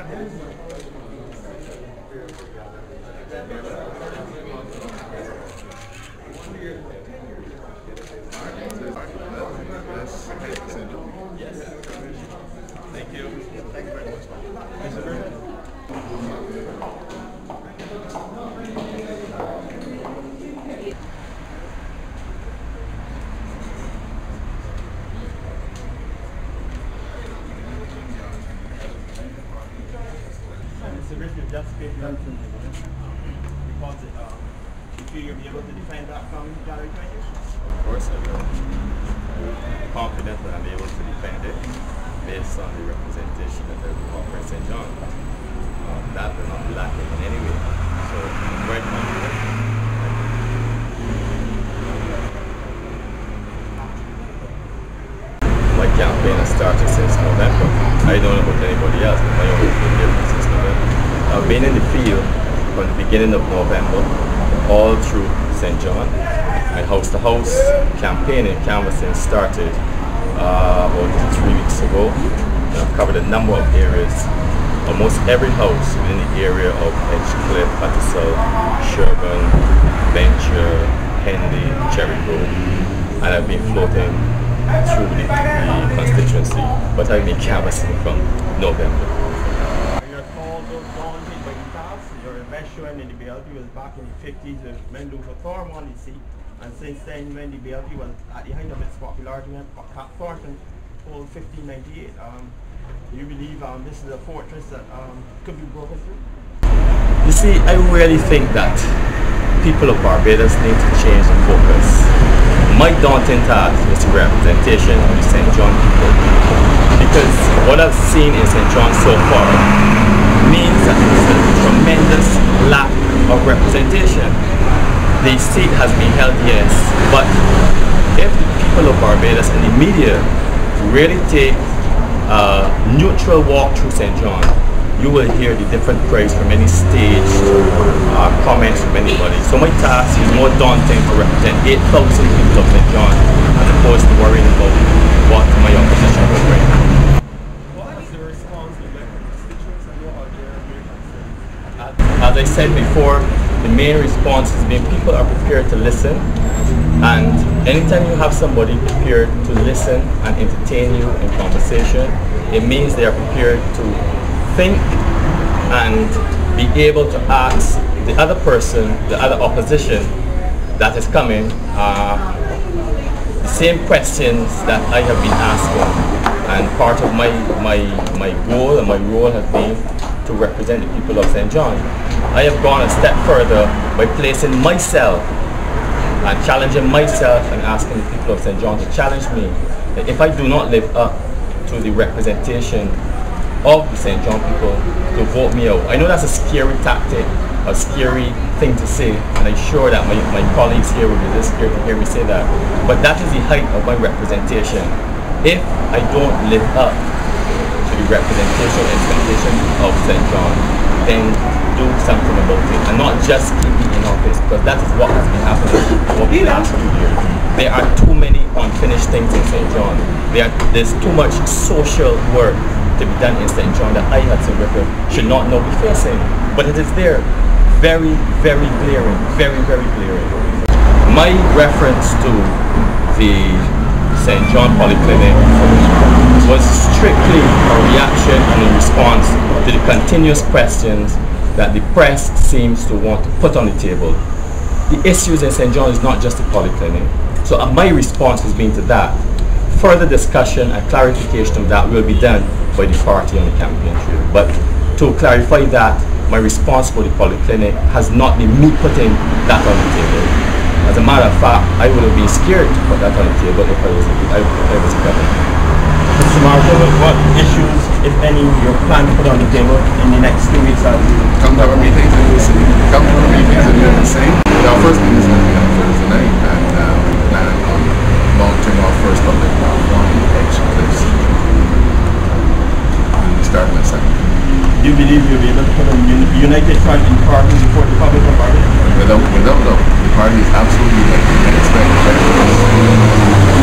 Thank you. Thank you very much. Mr. Griffith. Mr. Griffith, just speak something because you feel you'll be able to defend that from January 20th? Of course I will. I'm confident that I'll be able to defend it based on the representation that I will offer St. John. That will not be lacking in any way. So I'm very confident. My campaign has started since November. I don't know about anybody else, but my own has been different since November. I've been in the field from the beginning of November all through St. John. My house-to-house campaign and canvassing started about 3 weeks ago. And I've covered a number of areas, almost every house within the area of Edgecliff, Hudson, Sherburn, Venture, Henley, Cherry Grove, and I've been floating through the constituency, but I've been canvassing from November. You're called daunted by the task. You're a veteran in the BLP was back in the 50s with Mendel for Thormont, you see. And since then, when the BLP was at the height of its popularity, Cap Thornton called 1598. Do you believe this is a fortress that could be broken through? You see, I really think that people of Barbados need to change the focus. My daunting task is the representation of the St. John people. Because what I've seen in St. John so far means that there's a tremendous lack of representation. The seat has been held, yes, but if the people of Barbados and the media really take a neutral walk through St. John, you will hear the different praise from any staged comments from anybody. So my task is more daunting to represent 8,000 people of St. John as opposed to worrying about what my opposition will bring. What is the response to the constituents and what are their concerns? As I said before, the main response has been people are prepared to listen, and anytime you have somebody prepared to listen and entertain you in conversation, it means they are prepared to think and be able to ask the other person, the other opposition that is coming, the same questions that I have been asking. And part of my goal and my role has been to represent the people of St. John. I have gone a step further by placing myself and challenging myself and asking the people of St. John to challenge me that if I do not live up to the representation of the St. John people, to vote me out. I know that's a scary tactic, a scary thing to say, and I'm sure that my colleagues here will be a little scared to hear me say that, but that is the height of my representation. If I don't live up to the representation and expectation of St. John, then do something about it, and not just keep me in office, because that is what has been happening over the last few years. There are too many unfinished things in St. John. There's too much social work to be done in St. John that I, Hudson Griffith, should not now be facing. But it is there, very, very glaring, very, very glaring. My reference to the St. John Polyclinic was strictly a reaction and a response to the continuous questions that the press seems to want to put on the table. The issues in St. John is not just the polyclinic. So my response has been to that. Further discussion and clarification of that will be done by the party on the campaign trail. But to clarify that, my response for the polyclinic has not been me putting that on the table. As a matter of fact, I would have been scared to put that on the table if I was a governor. Mr. Marshall, what issues, if any, you plan to put on the table in the next 2 weeks? Come to our meetings and we'll see. Come to our meetings and we'll see. Our first meeting is going to be on Thursday night, and we plan on launching our first public platform in Edgecliff. We'll be starting at 7. Do you believe you'll be able to put a united front in party before the public of Barbados? Without doubt. The party is absolutely united and expected.